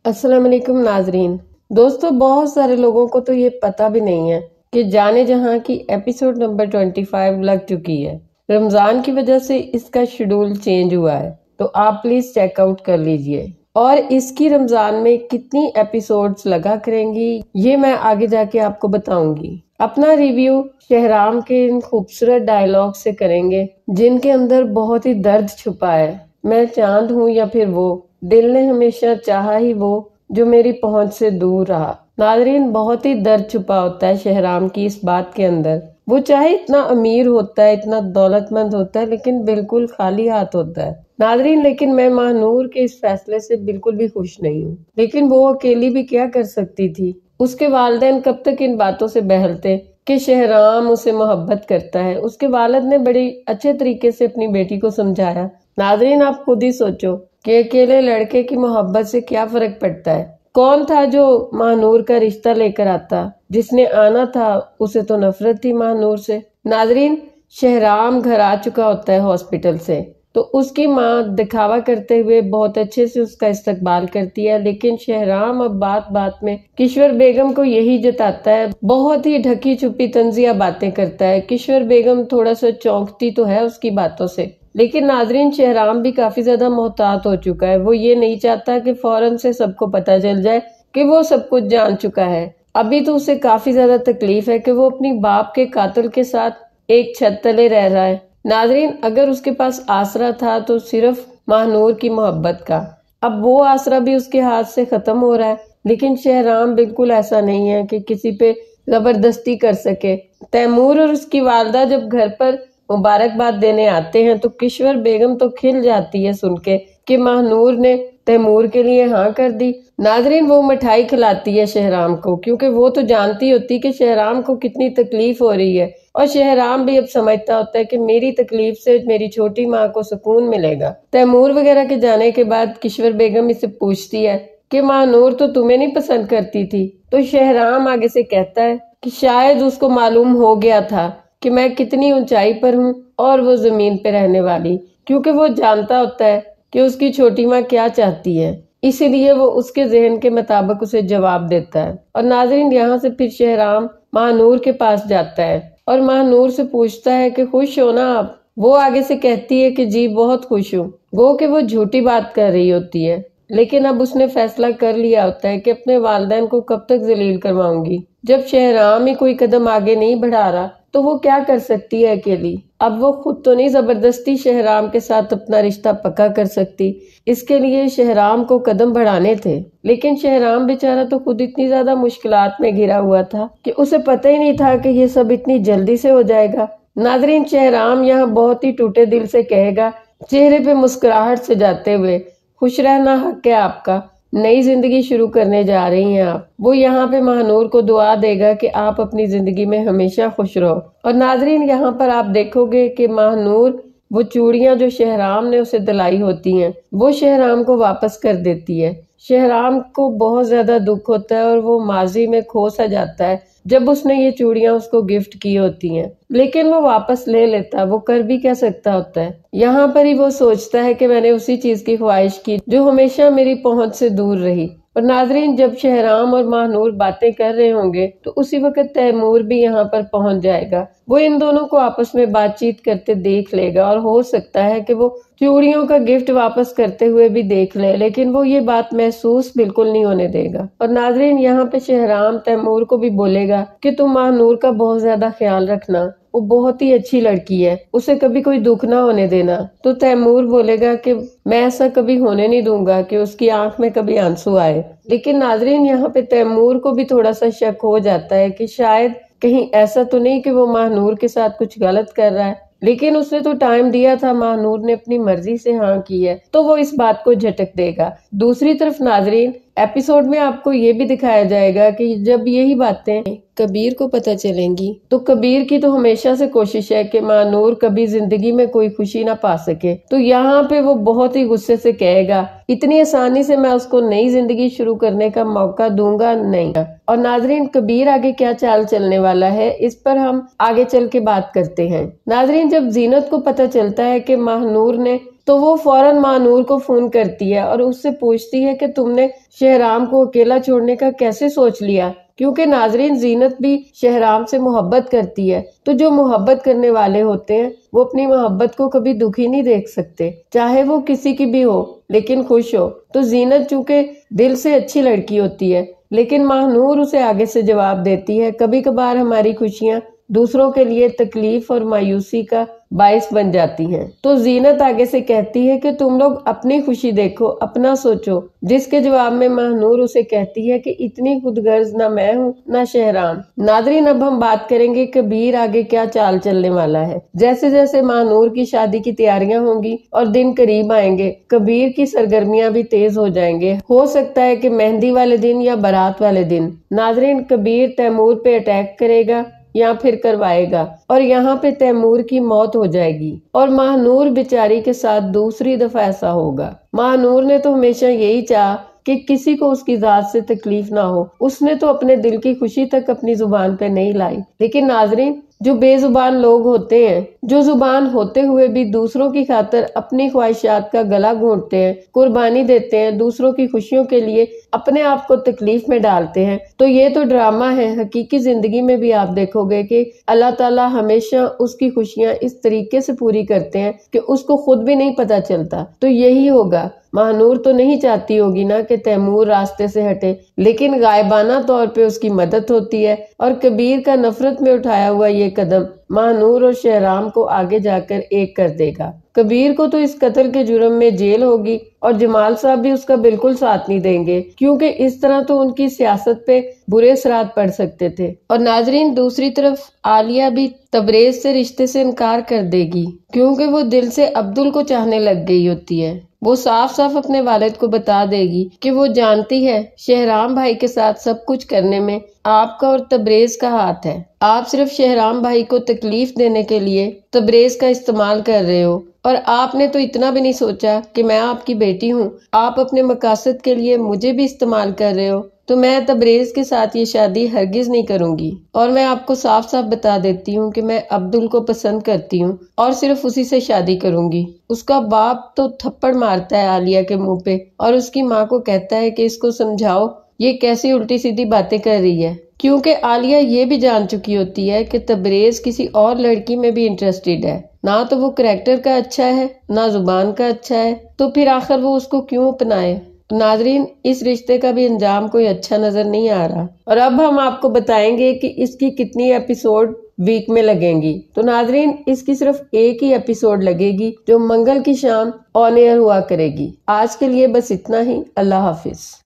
अस्सलाम वालेकुम नाजरीन। दोस्तों, बहुत सारे लोगों को तो ये पता भी नहीं है कि जाने जहां की एपिसोड नंबर 25 लग चुकी है। रमजान की वजह से इसका शेड्यूल चेंज हुआ है, तो आप प्लीज चेकआउट कर लीजिए। और इसकी रमजान में कितनी एपिसोड्स लगा करेंगी ये मैं आगे जाके आपको बताऊंगी। अपना रिव्यू शहराम के इन खूबसूरत डायलॉग से करेंगे जिनके अंदर बहुत ही दर्द छुपा है। मैं चांद हूँ या फिर वो, दिल ने हमेशा चाहा ही वो जो मेरी पहुंच से दूर रहा। नाजरीन, बहुत ही दर्द छुपा होता है शहराम की इस बात के अंदर। वो चाहे इतना अमीर होता है, इतना दौलतमंद होता है, लेकिन बिल्कुल खाली हाथ होता है। नाजरीन, लेकिन मैं महानूर के इस फैसले से बिल्कुल भी खुश नहीं हूँ। लेकिन वो अकेली भी क्या कर सकती थी। उसके वालिदैन कब तक इन बातों से बहलते कि शहराम उसे मोहब्बत करता है। उसके वालिद ने बड़ी अच्छे तरीके से अपनी बेटी को समझाया। नाजरीन, आप खुद ही सोचो कि अकेले लड़के की मोहब्बत से क्या फर्क पड़ता है। कौन था जो महानूर का रिश्ता लेकर आता? जिसने आना था उसे तो नफरत थी महानूर से। नाजरीन, शहराम घर आ चुका होता है हॉस्पिटल से, तो उसकी माँ दिखावा करते हुए बहुत अच्छे से उसका इस्तकबाल करती है। लेकिन शहराम अब बात बात में किश्वर बेगम को यही जताता है, बहुत ही ढकी छुपी तंजिया बातें करता है। किश्वर बेगम थोड़ा सा चौंकती तो है उसकी बातों से, लेकिन नाजरीन शहराम भी काफी ज्यादा मोहतात हो चुका है। वो ये नहीं चाहता कि फौरन से सबको पता चल जाए कि वो सब कुछ जान चुका है। अभी तो उसे काफी ज्यादा तकलीफ है कि वो अपनी बाप के कातिल के साथ एक छत तले रह रहा है। नाजरीन, अगर उसके पास आसरा था तो सिर्फ महानूर की मोहब्बत का। अब वो आसरा भी उसके हाथ से खत्म हो रहा है। लेकिन शहराम बिल्कुल ऐसा नहीं है कि किसी पे जबरदस्ती कर सके। तैमूर और उसकी वालदा जब घर पर मुबारकबाद देने आते हैं तो किश्वर बेगम तो खिल जाती है सुन के कि महानूर ने तैमूर के लिए हाँ कर दी। नाजरीन, वो मिठाई खिलाती है शहराम को, क्योंकि वो तो जानती होती कि शहराम को कितनी तकलीफ हो रही है। और शहराम भी अब समझता होता है कि मेरी तकलीफ से मेरी छोटी माँ को सुकून मिलेगा। तैमूर वगैरह के जाने के बाद किश्वर बेगम इससे पूछती है कि महानूर तो तुम्हें नहीं पसंद करती थी। तो शहराम आगे से कहता है कि शायद उसको मालूम हो गया था कि मैं कितनी ऊंचाई पर हूँ और वो जमीन पे रहने वाली, क्योंकि वो जानता होता है कि उसकी छोटी माँ क्या चाहती है। इसीलिए वो उसके जहन के मुताबिक उसे जवाब देता है। और नाजरीन, यहाँ से फिर शहराम महानूर के पास जाता है और महानूर से पूछता है कि खुश हो ना आप? वो आगे से कहती है कि जी बहुत खुश हूँ। गो कि वो झूठी बात कर रही होती है, लेकिन अब उसने फैसला कर लिया होता है कि अपने वालिदैन को कब तक जलील करवाऊंगी। जब शहराम ही कोई कदम आगे नहीं बढ़ा रहा तो वो क्या कर सकती है अकेली। अब वो खुद तो नहीं जबरदस्ती शहराम के साथ अपना रिश्ता पक्का कर सकती। इसके लिए शहराम को कदम बढ़ाने थे। लेकिन शहराम बेचारा तो खुद इतनी ज्यादा मुश्किलात में घिरा हुआ था कि उसे पता ही नहीं था कि ये सब इतनी जल्दी से हो जाएगा। नाजरीन, शहराम यहाँ बहुत ही टूटे दिल से कहेगा, चेहरे पे मुस्कुराहट से जाते हुए, खुश रहना हक है आपका, नई जिंदगी शुरू करने जा रही हैं आप। वो यहाँ पे महानूर को दुआ देगा कि आप अपनी जिंदगी में हमेशा खुश रहो। और नाजरीन, यहाँ पर आप देखोगे कि महानूर वो चूड़ियां जो शहराम ने उसे दिलाई होती हैं वो शहराम को वापस कर देती है। शहराम को बहुत ज्यादा दुख होता है और वो माजी में खो सा जाता है जब उसने ये चूड़ियां उसको गिफ्ट की होती हैं, लेकिन वो वापस ले लेता है। वो कर भी क्या सकता होता है। यहाँ पर ही वो सोचता है कि मैंने उसी चीज की ख्वाहिश की जो हमेशा मेरी पहुंच से दूर रही। और नाजरीन, जब शहराम और महानूर बातें कर रहे होंगे तो उसी वक्त तैमूर भी यहाँ पर पहुंच जाएगा। वो इन दोनों को आपस में बातचीत करते देख लेगा और हो सकता है कि वो चूड़ियों का गिफ्ट वापस करते हुए भी देख ले, लेकिन वो ये बात महसूस बिल्कुल नहीं होने देगा। और नाजरीन, यहाँ पे शहराम तैमूर को भी बोलेगा कि तुम महानूर का बहुत ज्यादा ख्याल रखना, वो बहुत ही अच्छी लड़की है, उसे कभी कोई दुख ना होने देना। तो तैमूर बोलेगा कि मैं ऐसा कभी होने नहीं दूंगा कि उसकी आंख में कभी आंसू आए। लेकिन नाजरीन, यहाँ पे तैमूर को भी थोड़ा सा शक हो जाता है कि शायद कहीं ऐसा तो नहीं कि वो महानूर के साथ कुछ गलत कर रहा है। लेकिन उसने तो टाइम दिया था, महानूर ने अपनी मर्जी से हाँ की है, तो वो इस बात को झटक देगा। दूसरी तरफ नाजरीन, एपिसोड में आपको ये भी दिखाया जाएगा कि जब यही बातें कबीर को पता चलेंगी तो कबीर की तो हमेशा से कोशिश है कि महानूर कभी जिंदगी में कोई खुशी ना पा सके। तो यहाँ पे वो बहुत ही गुस्से से कहेगा, इतनी आसानी से मैं उसको नई जिंदगी शुरू करने का मौका दूंगा नहीं। और नाजरीन, कबीर आगे क्या चाल चलने वाला है इस पर हम आगे चल के बात करते हैं। नाजरीन, जब जीनत को पता चलता है कि महानूर ने تو وہ فوراً ماہنور کو فون کرتی ہے اور اس سے پوچھتی ہے کہ تم نے شہرام کو اکیلا چھوڑنے کا کیسے سوچ لیا، کیونکہ ناظرین زینت بھی شہرام سے محبت کرتی ہے، تو جو محبت کرنے والے ہوتے ہیں وہ اپنی محبت کو کبھی دکھی نہیں دیکھ سکتے، چاہے وہ کسی کی بھی ہو لیکن خوش ہو۔ تو زینت چونکہ دل سے اچھی لڑکی ہوتی ہے، لیکن ماہنور اسے آگے سے جواب دیتی ہے کبھی کبھار ہماری خوشیاں دوسروں کے لیے تکلیف اور مایوسی کا باعث بن جاتی ہیں۔ تو زینت آگے سے کہتی ہے کہ تم لوگ اپنی خوشی دیکھو، اپنا سوچو، جس کے جواب میں ماہنور اسے کہتی ہے کہ اتنی خود غرض نہ میں ہوں نہ شہرام۔ ناظرین اب ہم بات کریں گے کبیر آگے کیا چال چلنے والا ہے۔ جیسے جیسے ماہنور کی شادی کی تیاریاں ہوں گی اور دن قریب آئیں گے، کبیر کی سرگرمیاں بھی تیز ہو جائیں گے۔ ہو سکتا ہے کہ مہندی والے دن یا بارات والے دن ناظرین کبیر تیمور پہ اٹیک کرے گا یا پھر کروائے گا اور یہاں پہ تیمور کی موت ہو جائے گی اور ماہنور بیچاری کے ساتھ دوسری دفعہ ایسا ہوگا۔ ماہنور نے تو ہمیشہ یہی چاہا کہ کسی کو اس کی ذات سے تکلیف نہ ہو، اس نے تو اپنے دل کی خوشی تک اپنی زبان پہ نہیں لائی، لیکن ناظرین جو بے زبان لوگ ہوتے ہیں، جو زبان ہوتے ہوئے بھی دوسروں کی خاطر اپنی خواہشات کا گلا گھونٹتے ہیں، قربانی دیتے ہیں، دوسروں کی خوشیوں کے لیے اپنے آپ کو تکلیف میں ڈالتے ہیں، تو یہ تو ڈرامہ ہے۔ حقیقی زندگی میں بھی آپ دیکھو گے کہ اللہ تعالیٰ ہمیشہ اس کی خوشیاں اس طریقے سے پوری کرتے ہیں کہ اس کو خود بھی نہیں پتا چلتا۔ تو یہی ہوگا، ماہنور تو نہیں چاہتی ہوگی نا کہ تیمور راستے سے ہٹے، لیکن غائبانہ طور پہ اس کی مدد ہوتی ہے اور کبیر کا نفرت میں اٹھایا ہوا یہ قدم ماہنور اور شہرام کو آگے جا کر ایک کر دے گا۔ کبیر کو تو اس قتل کے جرم میں جیل ہوگی اور جمال صاحب بھی اس کا بالکل ساتھ نہیں دیں گے، کیونکہ اس طرح تو ان کی سیاست پہ برے اثرات پڑ سکتے تھے۔ اور ناظرین دوسری طرف عالیہ بھی تبریز سے رشتے سے انکار کر دے گی، کیونکہ وہ دل سے عبدل کو چاہنے لگ گئی ہوتی ہے۔ وہ صاف صاف اپنے والد کو بتا دے گی کہ وہ جانتی ہے شہرام بھائی کے ساتھ سب کچھ کرنے میں آپ کا اور تبریز کا ہاتھ ہے، آپ صرف شہرام بھائی کو تکلیف دینے کے لیے تبریز کا استعمال کر رہے ہو، اور آپ نے تو اتنا بھی نہیں سوچا کہ میں آپ کی بیٹی ہوں، آپ اپنے مقاصد کے لیے مجھے بھی استعمال کر رہے ہو، تو میں تبریز کے ساتھ یہ شادی ہرگز نہیں کروں گی، اور میں آپ کو صاف صاف بتا دیتی ہوں کہ میں عبدل کو پسند کرتی ہوں اور صرف اسی سے شادی کروں گی۔ اس کا باپ تو تھپڑ مارتا ہے عالیہ کے منہ پہ اور اس کی ماں کو کہتا ہے کہ اس کو سمجھاؤ یہ کیسی الٹی سیدھی باتیں کر رہی ہے، کیونکہ عالیہ یہ بھی جان چکی ہوتی ہے کہ تبریز کسی اور لڑکی میں بھی انٹرسٹڈ ہے، نہ تو وہ کریکٹر کا اچھا ہے نہ زبان کا اچھا ہے، تو پھر آخر وہ اس کو کیوں اپنائے۔ ناظرین اس رشتے کا بھی انجام کوئی اچھا نظر نہیں آ رہا، اور اب ہم آپ کو بتائیں گے کہ اس کی کتنی ایپیسوڈ ویک میں لگیں گی۔ تو ناظرین اس کی صرف ایک ہی ایپیسوڈ لگے گی جو منگل کی شام آن ایئر ہوا کرے گی۔ آج کے لیے بس اتنا ہی، اللہ حافظ۔